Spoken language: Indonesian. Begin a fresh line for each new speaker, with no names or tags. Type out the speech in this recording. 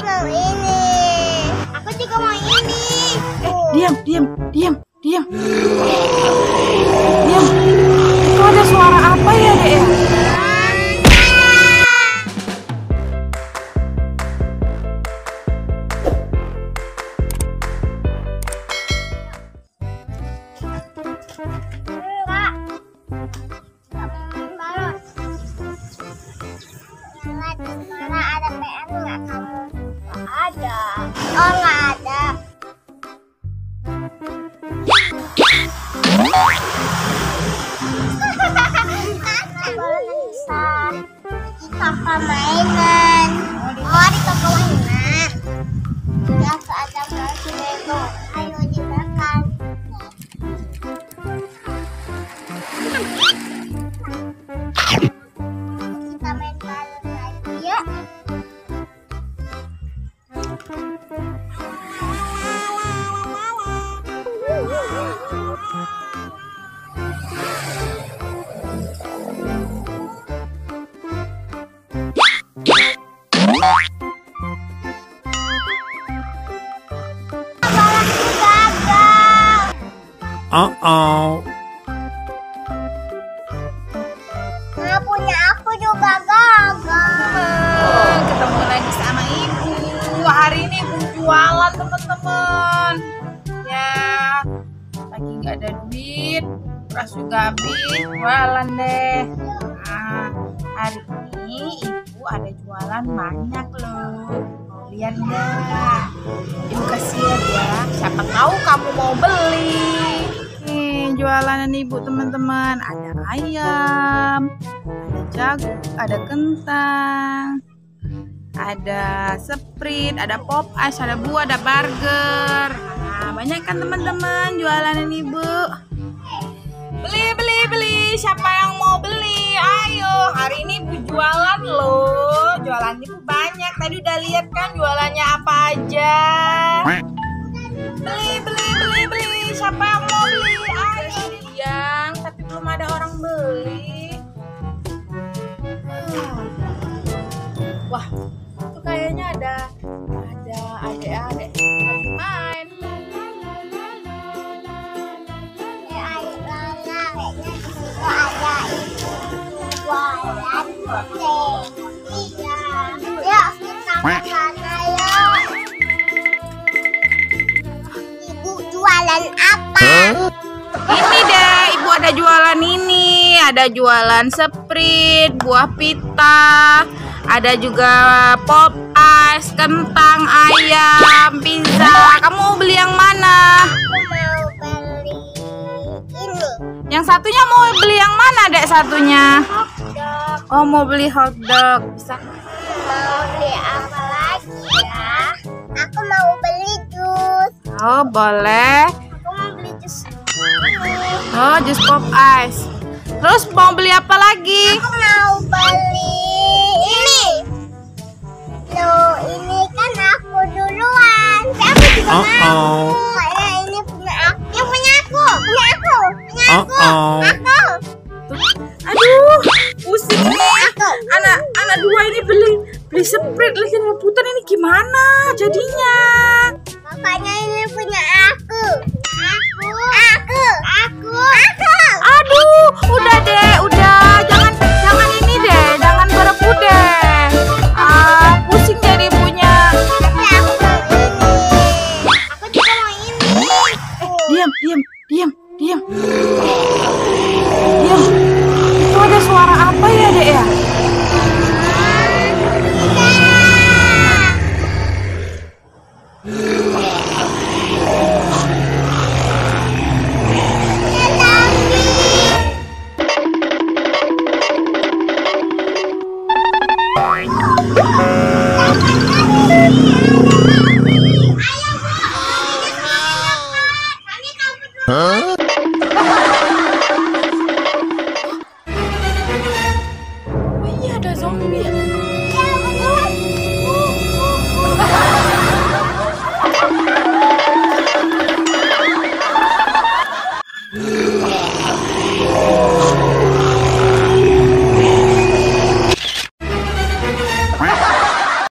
mau ini. Aku juga mau ini.
Diam. Diam. Itu ada suara apa ya, Dek ya?
Enggak. Balon. Mana ada PR nggak kamu? Nggak ada. Oh, nggak ada. Toko mainan. Oh, di toko mainan. Biasa ada masih Lego. Ayo dimakan. Kita main balon lagi ya.
Uh-oh.
Nah, punya aku juga gagal.
Ketemu lagi sama Ibu. Hari ini Ibu jualan, teman-teman. Ya, lagi nggak ada duit, beras juga habis, jualan deh. Nah, hari ini Ibu ada jualan banyak loh. Mau lihat nggak? Ibu kasih lihat ya. Siapa tahu kamu mau beli. Nih, jualan Ibu, teman-teman. Ada ayam, ada jagung, ada kentang, ada Sprite, ada pop ice, ada buah, ada burger. Nah, banyak kan teman-teman jualan Ibu. Beli. Siapa yang mau beli? Ayo, hari ini Ibu jualan loh. Jualan Ibu banyak. Tadi udah lihat kan jualannya apa aja. Beli. Siapa yang mau beli? Ayo, siang, tapi belum ada orang beli. Wah, itu kayaknya ada adik-adik lagi main.
Ayo, kayaknya di situ ada itu jualan kucing. Iya. Yuk, kita ke sana yuk. Ibu jualan apa?
Ini deh, Ibu ada jualan ini. Ada jualan Sprite, buah pita, ada juga pop ice, kentang, ayam, pizza. Kamu mau beli yang mana?
Aku mau beli ini.
Yang satunya mau beli yang mana, Dek, satunya?
Hotdog.
Oh, mau beli hotdog. Bisa.
Mau beli apa lagi ya? Aku mau beli jus.
Oh, boleh.
Aku mau beli jus.
Oh, jus pop ice. Terus mau beli apa lagi?
Aku mau beli ini. Loh, ini kan aku duluan. Tapi aku juga mau. Kayaknya ini punya aku. Yang punya aku. Aku.
Aduh, pusing nih. Anak dua ini beli Sprite lagi rebutan, ini gimana jadinya?
Makanya ini punya aku. Aku.
Aduh, udah deh, udah.